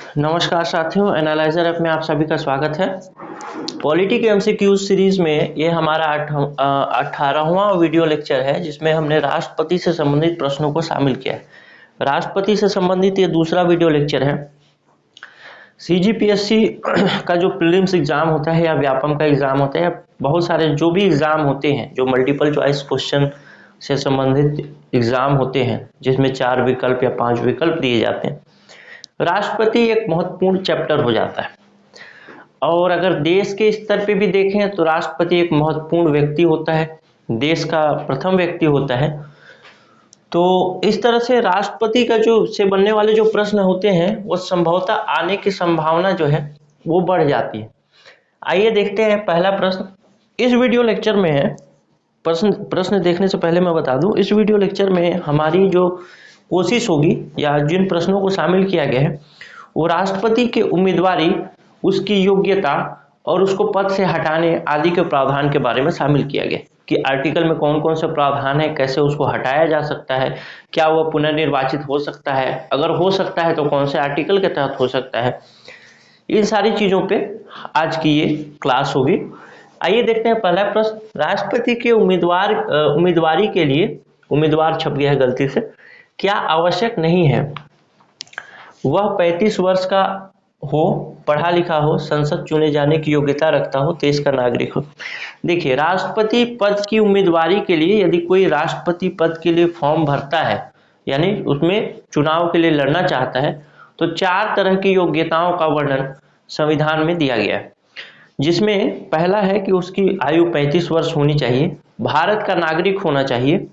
नमस्कार साथियों, analyser app में आप सभी का स्वागत है। पॉलिटी के एमसीक्यूज सीरीज में ये हमारा 18वां वीडियो लेक्चर है, जिसमें हमने राष्ट्रपति से संबंधित प्रश्नों को शामिल किया है। राष्ट्रपति से संबंधित ये दूसरा वीडियो लेक्चर है। सीजीपीएससी का जो प्रीलिम्स एग्जाम होता है या व्यापम का एग्जाम होता है या बहुत सारे जो भी एग्जाम होते हैं, जो मल्टीपल चॉइस क्वेश्चन से संबंधित एग्जाम होते हैं, जिसमें 4 विकल्प या 5 विकल्प दिए जाते हैं, राष्ट्रपति एक महत्वपूर्ण चैप्टर हो जाता है। और अगर देश के स्तर पे भी देखें तो राष्ट्रपति एक महत्वपूर्ण व्यक्ति होता है, देश का प्रथम व्यक्ति होता है। तो इस तरह से राष्ट्रपति का जो से बनने वाले जो प्रश्न होते हैं वो संभवतः आने की संभावना जो है वो बढ़ जाती है। आइए देखते हैं पहला प्रश्न इस वीडियो लेक्चर में है। प्रश्न देखने से पहले मैं बता दूं, इस वीडियो लेक्चर में हमारी जो कोशिश होगी या जिन प्रश्नों को शामिल किया गया है वो राष्ट्रपति के उम्मीदवारी, उसकी योग्यता और उसको पद से हटाने आदि के प्रावधान के बारे में शामिल किया गया कि आर्टिकल में कौन कौन से प्रावधान है, कैसे उसको हटाया जा सकता है, क्या वह पुनर्निर्वाचित हो सकता है, अगर हो सकता है तो कौन से आर्टिकल के तहत हो सकता है। इन सारी चीज़ों पे आज की ये क्लास होगी। आइए देखते हैं पहला प्रश्न। राष्ट्रपति के उम्मीदवारी के लिए, उम्मीदवार छप गया है गलती से, क्या आवश्यक नहीं है? वह 35 वर्ष का हो, पढ़ा लिखा हो, संसद चुने जाने की योग्यता रखता हो, देश का नागरिक हो। देखिए, राष्ट्रपति पद की उम्मीदवारी के लिए यदि कोई राष्ट्रपति पद के लिए फॉर्म भरता है, यानी उसमें चुनाव के लिए लड़ना चाहता है, तो 4 तरह की योग्यताओं का वर्णन संविधान में दिया गया है, जिसमें पहला है कि उसकी आयु 35 वर्ष होनी चाहिए, भारत का नागरिक होना चाहिए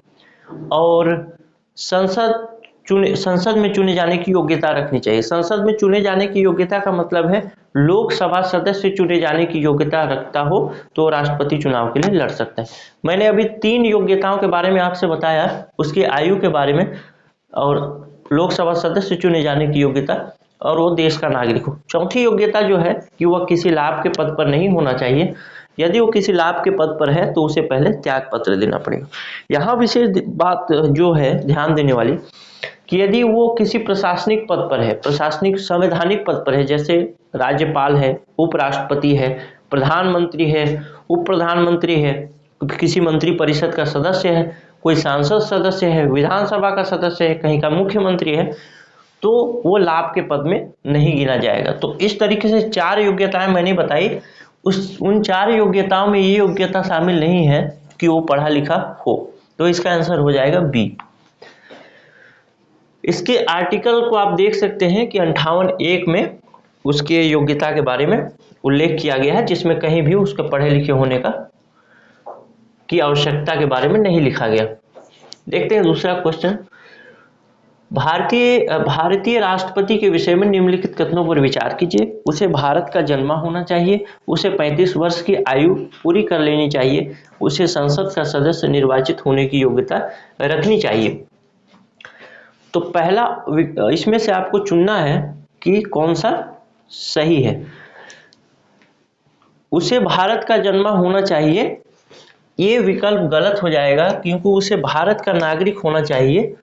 और संसद में चुने जाने की योग्यता रखनी चाहिए। संसद में चुने जाने की योग्यता का मतलब है लोकसभा सदस्य चुने जाने की योग्यता रखता हो तो राष्ट्रपति चुनाव के लिए लड़ सकता है। मैंने अभी 3 योग्यताओं के बारे में आपसे बताया, उसकी आयु के बारे में और लोकसभा सदस्य चुने जाने की योग्यता और वो देश का नागरिक हो। चौथी योग्यता जो है कि वह किसी लाभ के पद पर नहीं होना चाहिए। यदि वो किसी लाभ के पद पर है तो उसे पहले त्याग पत्र देना पड़ेगा। यहाँ विशेष बात जो है ध्यान देने वाली कि यदि वो किसी प्रशासनिक पद पर है, प्रशासनिक संवैधानिक पद पर है, जैसे राज्यपाल है, उपराष्ट्रपति है, प्रधानमंत्री है, उप प्रधानमंत्री है, किसी मंत्री परिषद का सदस्य है, कोई सांसद सदस्य है, विधानसभा का सदस्य है, कहीं का मुख्यमंत्री है, तो वो लाभ के पद में नहीं गिना जाएगा। तो इस तरीके से 4 योग्यताएं मैंने बताई। उन 4 योग्यताओं में ये योग्यता शामिल नहीं है कि वो पढ़ा लिखा हो, तो इसका आंसर हो जाएगा बी। इसके आर्टिकल को आप देख सकते हैं कि 58(1) में उसके योग्यता के बारे में उल्लेख किया गया है, जिसमें कहीं भी उसके पढ़े लिखे होने की आवश्यकता के बारे में नहीं लिखा गया। देखते हैं दूसरा क्वेश्चन। भारतीय राष्ट्रपति के विषय में निम्नलिखित कथनों पर विचार कीजिए। उसे भारत का जन्मा होना चाहिए, उसे 35 वर्ष की आयु पूरी कर लेनी चाहिए, उसे संसद का सदस्य निर्वाचित होने की योग्यता रखनी चाहिए। तो पहला इसमें से आपको चुनना है कि कौन सा सही है। उसे भारत का जन्मा होना चाहिए, ये विकल्प गलत हो जाएगा, क्योंकि उसे भारत का नागरिक होना चाहिए,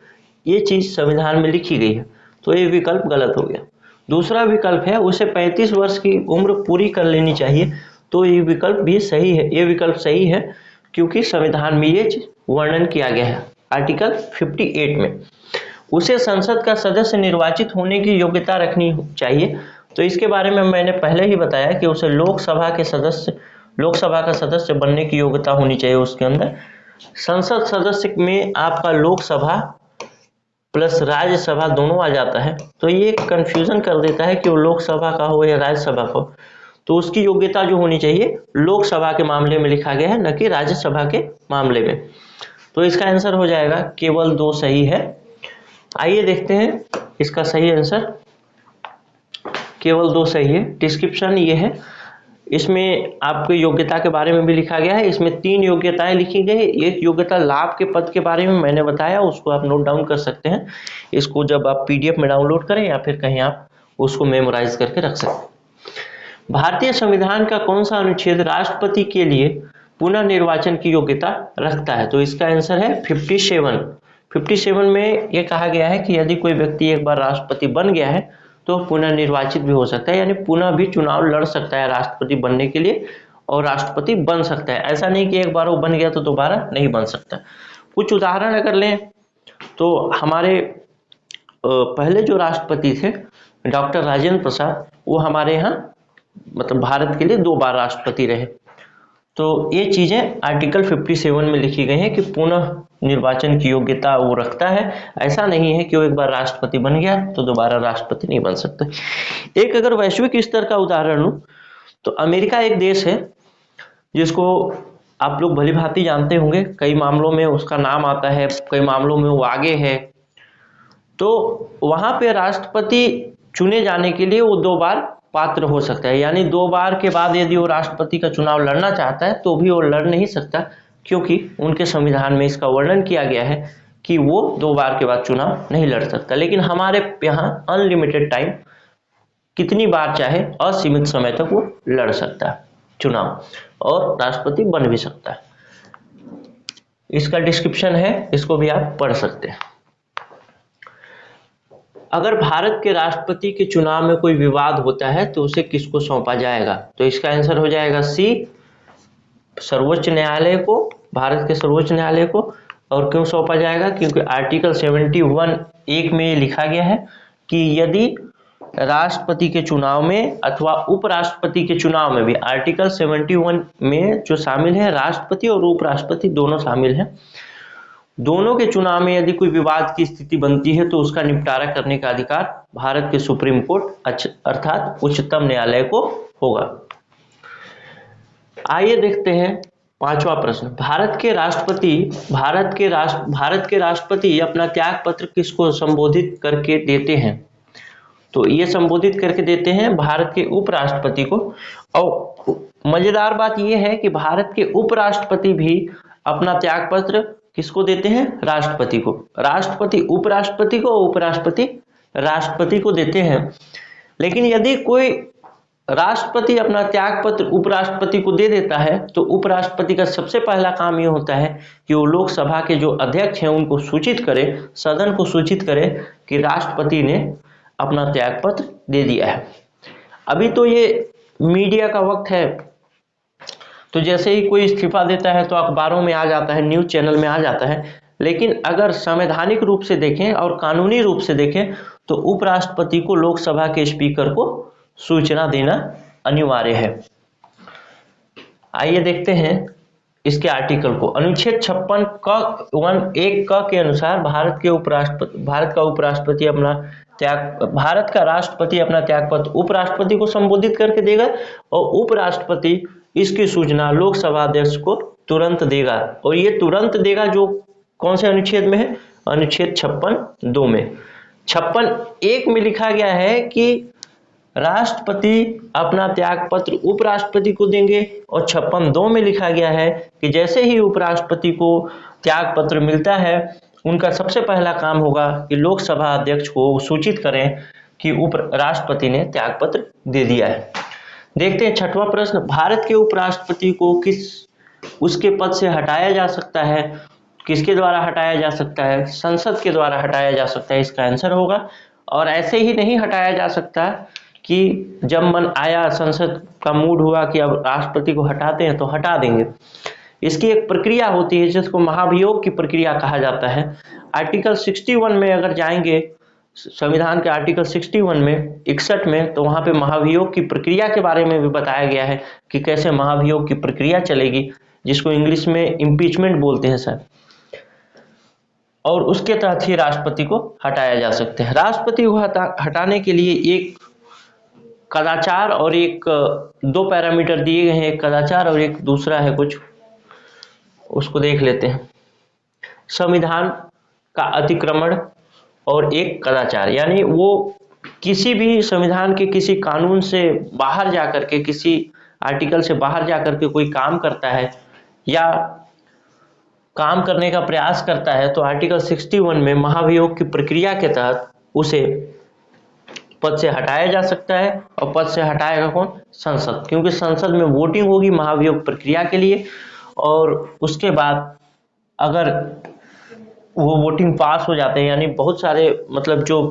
ये चीज संविधान में लिखी गई है, तो ये विकल्प गलत हो गया। दूसरा विकल्प है उसे 35 वर्ष की उम्र पूरी कर लेनी चाहिए, तो ये विकल्प भी सही है। ये विकल्प सही है क्योंकि संविधान में ये चीज वर्णन किया गया है आर्टिकल 58 में। उसे संसद का सदस्य निर्वाचित होने की योग्यता रखनी चाहिए, तो इसके बारे में मैंने पहले ही बताया कि उसे लोकसभा का सदस्य बनने की योग्यता होनी चाहिए। उसके अंदर संसद सदस्य में आपका लोकसभा प्लस राज्यसभा दोनों आ जाता है, तो ये कंफ्यूजन कर देता है कि वो लोकसभा का हो या राज्यसभा का हो। तो उसकी योग्यता जो होनी चाहिए लोकसभा के मामले में लिखा गया है, न कि राज्यसभा के मामले में। तो इसका आंसर हो जाएगा केवल 2 सही है। आइए देखते हैं इसका सही आंसर। केवल 2 सही है। डिस्क्रिप्शन ये है, इसमें आपको योग्यता के बारे में भी लिखा गया है। इसमें 3 योग्यताएं लिखी गई। एक योग्यता लाभ के पद के बारे में मैंने बताया, उसको आप नोट डाउन कर सकते हैं। इसको जब आप PDF में डाउनलोड करें या फिर कहीं आप उसको मेमोराइज करके रख सकते हैं। भारतीय संविधान का कौन सा अनुच्छेद राष्ट्रपति के लिए पुनर्निर्वाचन की योग्यता रखता है? तो इसका आंसर है 57 में ये कहा गया है कि यदि कोई व्यक्ति एक बार राष्ट्रपति बन गया है तो पुनर्निर्वाचित भी हो सकता है, यानी पुनः भी चुनाव लड़ सकता है राष्ट्रपति बनने के लिए और राष्ट्रपति बन सकता है। ऐसा नहीं कि एक बार वो बन गया तो दोबारा नहीं बन सकता। कुछ उदाहरण अगर लें तो हमारे पहले जो राष्ट्रपति थे डॉक्टर राजेंद्र प्रसाद, वो हमारे यहाँ मतलब भारत के लिए 2 बार राष्ट्रपति रहे। तो ये चीज़ें आर्टिकल 57 में लिखी गई हैं कि पुनः निर्वाचन की योग्यता वो रखता है। ऐसा नहीं है कि वो एक बार राष्ट्रपति बन गया तो दोबारा राष्ट्रपति नहीं बन सकता। एक अगर वैश्विक स्तर का उदाहरण लूँ तो अमेरिका एक देश है जिसको आप लोग भली भांति जानते होंगे, कई मामलों में उसका नाम आता है, कई मामलों में वो आगे है। तो वहाँ पे राष्ट्रपति चुने जाने के लिए वो 2 बार पात्र हो सकता है, यानी 2 बार के बाद यदि वो राष्ट्रपति का चुनाव लड़ना चाहता है तो भी वो लड़ नहीं सकता, क्योंकि उनके संविधान में इसका वर्णन किया गया है कि वो 2 बार के बाद चुनाव नहीं लड़ सकता। लेकिन हमारे यहाँ अनलिमिटेड टाइम, कितनी बार चाहे असीमित समय तक वो लड़ सकता है चुनाव और राष्ट्रपति बन भी सकता है। इसका डिस्क्रिप्शन है, इसको भी आप पढ़ सकते हैं। अगर भारत के राष्ट्रपति के चुनाव में कोई विवाद होता है तो उसे किसको सौंपा जाएगा? तो इसका आंसर हो जाएगा सी, सर्वोच्च न्यायालय को, भारत के सर्वोच्च न्यायालय को। और क्यों सौंपा जाएगा? क्योंकि आर्टिकल 71(1) में लिखा गया है कि यदि राष्ट्रपति के चुनाव में अथवा उपराष्ट्रपति के चुनाव में भी, आर्टिकल 71 में जो शामिल है राष्ट्रपति और उपराष्ट्रपति दोनों शामिल हैं, दोनों के चुनाव में यदि कोई विवाद की स्थिति बनती है तो उसका निपटारा करने का अधिकार भारत के सुप्रीम कोर्ट अर्थात उच्चतम न्यायालय को होगा। आइए देखते हैं 5वां प्रश्न। भारत के राष्ट्रपति अपना त्याग पत्र किसको संबोधित करके देते हैं? तो ये संबोधित करके देते हैं भारत के उपराष्ट्रपति को। और मजेदार बात यह है कि भारत के उपराष्ट्रपति भी अपना त्याग पत्र किसको देते हैं? राष्ट्रपति को। राष्ट्रपति उपराष्ट्रपति को, उपराष्ट्रपति राष्ट्रपति को देते हैं। लेकिन यदि कोई राष्ट्रपति अपना त्याग पत्र उपराष्ट्रपति को दे देता है तो उपराष्ट्रपति का सबसे पहला काम ये होता है कि वो लोकसभा के जो अध्यक्ष हैं उनको सूचित करे, सदन को सूचित करे कि राष्ट्रपति ने अपना त्याग पत्र दे दिया है। अभी तो ये मीडिया का वक्त है, तो जैसे ही कोई इस्तीफा देता है तो अखबारों में आ जाता है, न्यूज चैनल में आ जाता है। लेकिन अगर संवैधानिक रूप से देखें और कानूनी रूप से देखें तो उपराष्ट्रपति को लोकसभा के स्पीकर को सूचना देना अनिवार्य है। आइए देखते हैं इसके आर्टिकल को। अनुच्छेद 56 क के अनुसार भारत का राष्ट्रपति अपना त्याग पत्र उपराष्ट्रपति को संबोधित करके देगा और उपराष्ट्रपति इसकी सूचना लोकसभा अध्यक्ष को तुरंत देगा। और ये तुरंत देगा जो कौन से अनुच्छेद में है? अनुच्छेद 56(2) में। 56(1) में लिखा गया है कि राष्ट्रपति अपना त्याग पत्र उपराष्ट्रपति को देंगे और 56(2) में लिखा गया है कि जैसे ही उपराष्ट्रपति को त्याग पत्र मिलता है उनका सबसे पहला काम होगा कि लोकसभा अध्यक्ष को सूचित करें कि राष्ट्रपति ने त्याग पत्र दे दिया है। देखते हैं 6वां प्रश्न। भारत के उपराष्ट्रपति को उसके पद से हटाया जा सकता है? किसके द्वारा हटाया जा सकता है? संसद के द्वारा हटाया जा सकता है, इसका आंसर होगा। और ऐसे ही नहीं हटाया जा सकता कि जब मन आया, संसद का मूड हुआ कि अब राष्ट्रपति को हटाते हैं तो हटा देंगे। इसकी एक प्रक्रिया होती है जिसको महाभियोग की प्रक्रिया कहा जाता है। आर्टिकल 61 में अगर जाएंगे, संविधान के आर्टिकल 61 में 61 में, तो वहां पे महाभियोग की प्रक्रिया के बारे में भी बताया गया है कि कैसे महाभियोग की प्रक्रिया चलेगी, जिसको इंग्लिश में इम्पीचमेंट बोलते हैं सर। और उसके तहत ही राष्ट्रपति को हटाया जा सकता है। राष्ट्रपति को हटाने के लिए एक कदाचार और एक 2 पैरामीटर दिए गए हैं, एक कदाचार और एक दूसरा है कुछ, उसको देख लेते हैं। संविधान का अतिक्रमण और एक कदाचार, यानी वो किसी भी संविधान के किसी कानून से बाहर जाकर के, किसी आर्टिकल से बाहर जाकर के कोई काम करता है या काम करने का प्रयास करता है तो आर्टिकल 61 में महाभियोग की प्रक्रिया के तहत उसे पद से हटाया जा सकता है। और पद से हटाएगा कौन? संसद, क्योंकि संसद में वोटिंग होगी महाभियोग प्रक्रिया के लिए और उसके बाद अगर वो वोटिंग पास हो जाते हैं, यानी बहुत सारे मतलब जो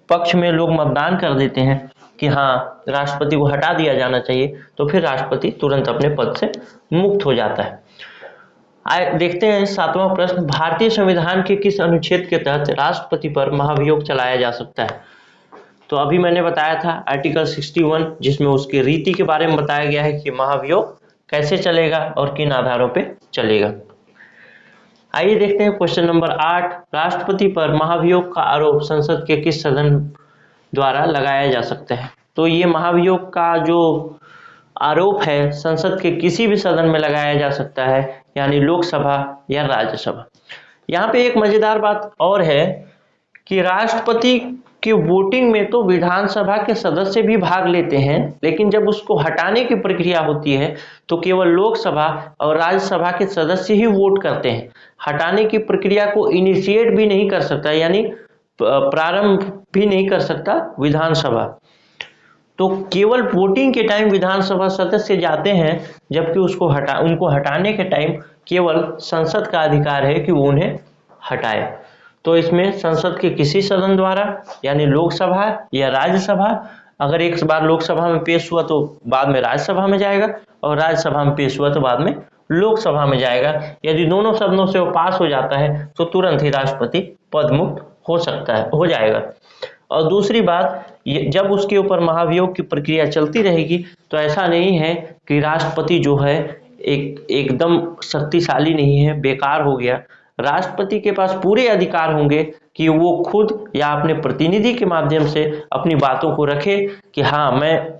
पक्ष में लोग मतदान कर देते हैं कि हाँ राष्ट्रपति को हटा दिया जाना चाहिए, तो फिर राष्ट्रपति तुरंत अपने पद से मुक्त हो जाता है। आइए देखते हैं 7वां प्रश्न, भारतीय संविधान के किस अनुच्छेद के तहत राष्ट्रपति पर महाभियोग चलाया जा सकता है? तो अभी मैंने बताया था आर्टिकल 61, जिसमें उसकी रीति के बारे में बताया गया है कि महाभियोग कैसे चलेगा और किन आधारों पे चलेगा। आइए देखते हैं क्वेश्चन नंबर 8, राष्ट्रपति पर महाभियोग का आरोप संसद के किस सदन द्वारा लगाया जा सकता है? तो ये महाभियोग का जो आरोप है संसद के किसी भी सदन में लगाया जा सकता है, यानी लोकसभा या राज्यसभा। यहाँ पे एक मजेदार बात और है कि राष्ट्रपति की वोटिंग में तो विधानसभा के सदस्य भी भाग लेते हैं, लेकिन जब उसको हटाने की प्रक्रिया होती है तो केवल लोकसभा और राज्यसभा के सदस्य ही वोट करते हैं। हटाने की प्रक्रिया को इनिशिएट भी नहीं कर सकता, यानी प्रारंभ भी नहीं कर सकता विधानसभा। तो केवल वोटिंग के टाइम विधानसभा सदस्य जाते हैं, जबकि उनको हटाने के टाइम केवल संसद का अधिकार है कि वो उन्हें हटाए। तो इसमें संसद के किसी सदन द्वारा, यानी लोकसभा या राज्यसभा, अगर एक बार लोकसभा में पेश हुआ तो बाद में राज्यसभा में जाएगा, और राज्यसभा में पेश हुआ तो बाद में लोकसभा में जाएगा। यदि दोनों सदनों से वो पास हो जाता है तो तुरंत ही राष्ट्रपति पद मुक्त हो जाएगा। और दूसरी बात, जब उसके ऊपर महाभियोग की प्रक्रिया चलती रहेगी तो ऐसा नहीं है कि राष्ट्रपति जो है एकदम शक्तिशाली नहीं है, बेकार हो गया। राष्ट्रपति के पास पूरे अधिकार होंगे कि वो खुद या अपने प्रतिनिधि के माध्यम से अपनी बातों को रखे कि हाँ मैं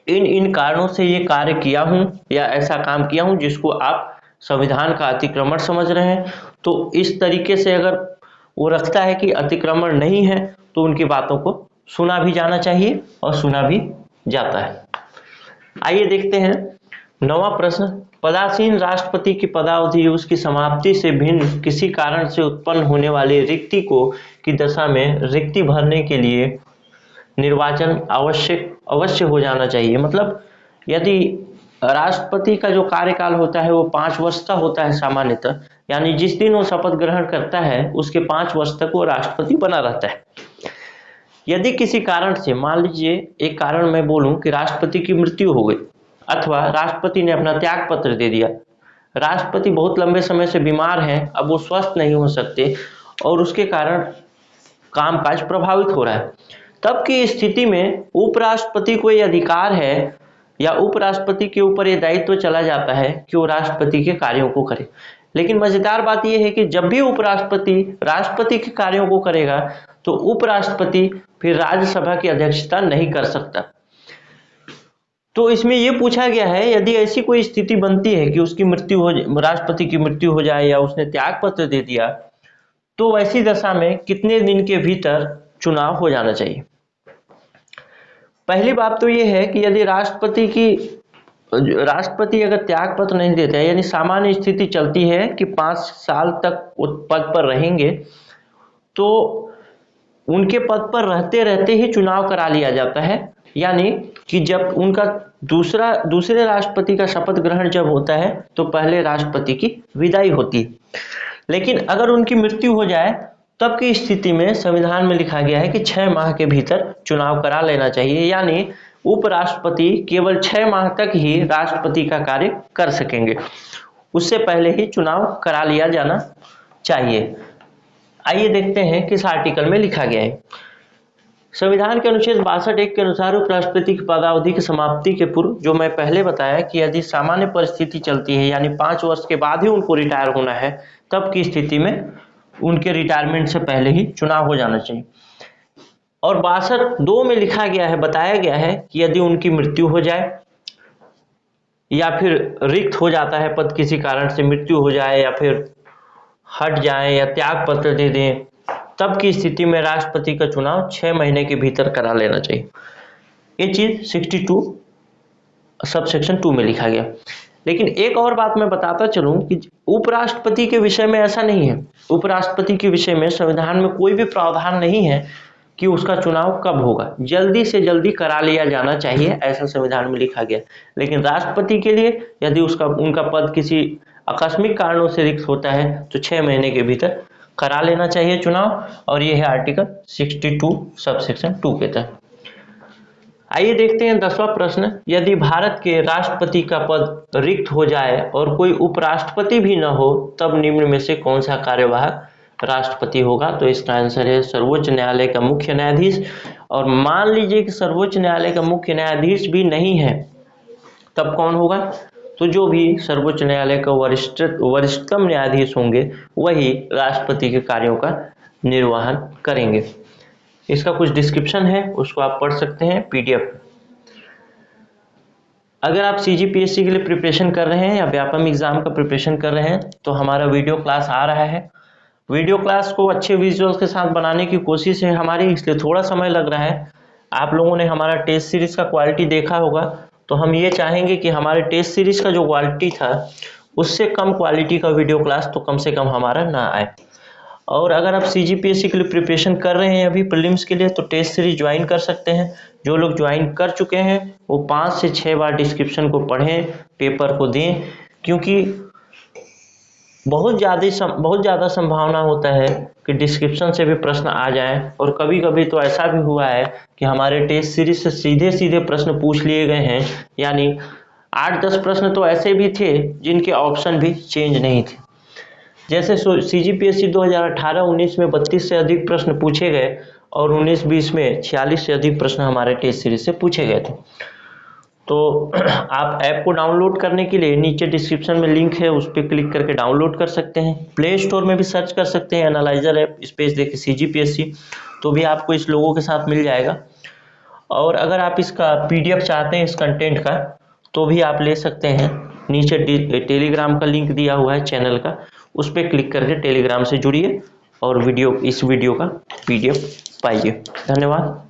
इन कारणों से ये कार्य किया हूँ या ऐसा काम किया हूँ जिसको आप संविधान का अतिक्रमण समझ रहे हैं। तो इस तरीके से अगर वो रखता है कि अतिक्रमण नहीं है तो उनकी बातों को सुना भी जाना चाहिए और सुना भी जाता है। आइए देखते हैं 9वां प्रश्न, पदासीन राष्ट्रपति की पदावधि उसकी समाप्ति से भिन्न किसी कारण से उत्पन्न होने वाली रिक्ति की दशा में रिक्ति भरने के लिए निर्वाचन अवश्य हो जाना चाहिए। मतलब यदि राष्ट्रपति का जो कार्यकाल होता है वो 5 वर्ष का होता है सामान्यतः, यानी जिस दिन वो शपथ ग्रहण करता है उसके 5 वर्ष तक वो राष्ट्रपति बना रहता है। यदि किसी कारण से, मान लीजिए एक कारण मैं बोलूं कि राष्ट्रपति की मृत्यु हो गई अथवा राष्ट्रपति ने अपना त्याग पत्र दे दिया, राष्ट्रपति बहुत लंबे समय से बीमार हैं, अब वो स्वस्थ नहीं हो सकते और उसके कारण कामकाज प्रभावित हो रहा है, तब की स्थिति में उपराष्ट्रपति को ये अधिकार है या उपराष्ट्रपति के ऊपर ये दायित्व चला जाता है कि वो राष्ट्रपति के कार्यों को करे। लेकिन मजेदार बात यह है कि जब भी उपराष्ट्रपति राष्ट्रपति के कार्यों को करेगा तो उपराष्ट्रपति फिर राज्यसभा की अध्यक्षता नहीं कर सकता। तो इसमें यह पूछा गया है, यदि ऐसी कोई स्थिति बनती है कि उसकी मृत्यु हो, राष्ट्रपति की मृत्यु हो जाए या उसने त्याग पत्र दे दिया, तो वैसी दशा में कितने दिन के भीतर चुनाव हो जाना चाहिए। पहली बात तो यह है कि यदि राष्ट्रपति अगर त्याग पत्र नहीं देता है, यानी सामान्य स्थिति चलती है कि 5 साल तक वो पद पर रहेंगे, तो उनके पद पर रहते रहते ही चुनाव करा लिया जाता है। यानी कि जब उनका दूसरे राष्ट्रपति का शपथ ग्रहण जब होता है तो पहले राष्ट्रपति की विदाई होती है। लेकिन अगर उनकी मृत्यु हो जाए तब की स्थिति में संविधान में लिखा गया है कि 6 माह के भीतर चुनाव करा लेना चाहिए, यानी उपराष्ट्रपति केवल 6 माह तक ही राष्ट्रपति का कार्य कर सकेंगे, उससे पहले ही चुनाव करा लिया जाना चाहिए। आइए देखते हैं किस आर्टिकल में लिखा गया है। संविधान के अनुच्छेद 62(1) के अनुसार उपराष्ट्रपति की पदावधि की समाप्ति के पूर्व, जो मैं पहले बताया कि यदि सामान्य परिस्थिति चलती है यानी 5 वर्ष के बाद ही उनको रिटायर होना है, तब की स्थिति में उनके रिटायरमेंट से पहले ही चुनाव हो जाना चाहिए। और 62(2) में लिखा गया है, बताया गया है कि यदि उनकी मृत्यु हो जाए या फिर रिक्त हो जाता है पद, किसी कारण से मृत्यु हो जाए या फिर हट जाए या त्याग पत्र दे दें, तब की स्थिति में राष्ट्रपति का चुनाव 6 महीने के भीतर करा लेना चाहिए। ये चीज 62 सबसेक्शन 2 में लिखा गया। लेकिन एक और बात मैं बताता चलूं कि उपराष्ट्रपति के विषय में ऐसा नहीं है। उपराष्ट्रपति के विषय में संविधान में कोई भी प्रावधान नहीं है कि उसका चुनाव कब होगा, जल्दी से जल्दी करा लिया जाना चाहिए, ऐसा संविधान में लिखा गया। लेकिन राष्ट्रपति के लिए यदि उनका पद किसी आकस्मिक कारणों से रिक्त होता है तो 6 महीने के भीतर करा लेना चाहिए चुनाव, और ये है आर्टिकल 62 सब सेक्शन 2 के तहत। आइए देखते हैं 10वां प्रश्न। यदि भारत के राष्ट्रपति का पद रिक्त हो जाए और कोई उपराष्ट्रपति भी न हो, तब निम्न में से कौन सा कार्यवाहक राष्ट्रपति होगा? तो इसका आंसर है सर्वोच्च न्यायालय का मुख्य न्यायाधीश। और मान लीजिए कि सर्वोच्च न्यायालय का मुख्य न्यायाधीश भी नहीं है, तब कौन होगा? तो जो भी सर्वोच्च न्यायालय का वरिष्ठतम न्यायाधीश होंगे वही राष्ट्रपति के कार्यों का निर्वहन करेंगे। इसका कुछ डिस्क्रिप्शन है, उसको आप पढ़ सकते हैं पीडीएफ। अगर आप सीजीपीएससी के लिए प्रिपरेशन कर रहे हैं या व्यापम एग्जाम का प्रिपरेशन कर रहे हैं तो हमारा वीडियो क्लास आ रहा है। वीडियो क्लास को अच्छे विजुअल्स के साथ बनाने की कोशिश है हमारी, इसलिए थोड़ा समय लग रहा है। आप लोगों ने हमारा टेस्ट सीरीज का क्वालिटी देखा होगा, तो हम ये चाहेंगे कि हमारे टेस्ट सीरीज का जो क्वालिटी था उससे कम क्वालिटी का वीडियो क्लास तो कम से कम हमारा ना आए। और अगर आप सीजीपीएससी के लिए प्रिपरेशन कर रहे हैं अभी प्रीलिम्स के लिए, तो टेस्ट सीरीज ज्वाइन कर सकते हैं। जो लोग ज्वाइन कर चुके हैं वो 5 से 6 बार डिस्क्रिप्शन को पढ़ें, पेपर को दें, क्योंकि बहुत ज़्यादा संभावना होता है कि डिस्क्रिप्शन से भी प्रश्न आ जाएं। और कभी कभी तो ऐसा भी हुआ है कि हमारे टेस्ट सीरीज से सीधे सीधे प्रश्न पूछ लिए गए हैं, यानी 8-10 प्रश्न तो ऐसे भी थे जिनके ऑप्शन भी चेंज नहीं थे। जैसे सीजीपीएससी 2018-19 में 32 से अधिक प्रश्न पूछे गए और 19-20 में 46 से अधिक प्रश्न हमारे टेस्ट सीरीज से पूछे गए थे। तो आप ऐप को डाउनलोड करने के लिए नीचे डिस्क्रिप्शन में लिंक है, उस पर क्लिक करके डाउनलोड कर सकते हैं। प्ले स्टोर में भी सर्च कर सकते हैं एनालाइजर ऐप, स्पेस देके सीजीपीएससी, तो भी आपको इस लोगों के साथ मिल जाएगा। और अगर आप इसका पीडीएफ चाहते हैं इस कंटेंट का, तो भी आप ले सकते हैं। नीचे टेलीग्राम का लिंक दिया हुआ है चैनल का, उस पर क्लिक करके टेलीग्राम से जुड़िए और इस वीडियो का पीडीएफ पाइए। धन्यवाद।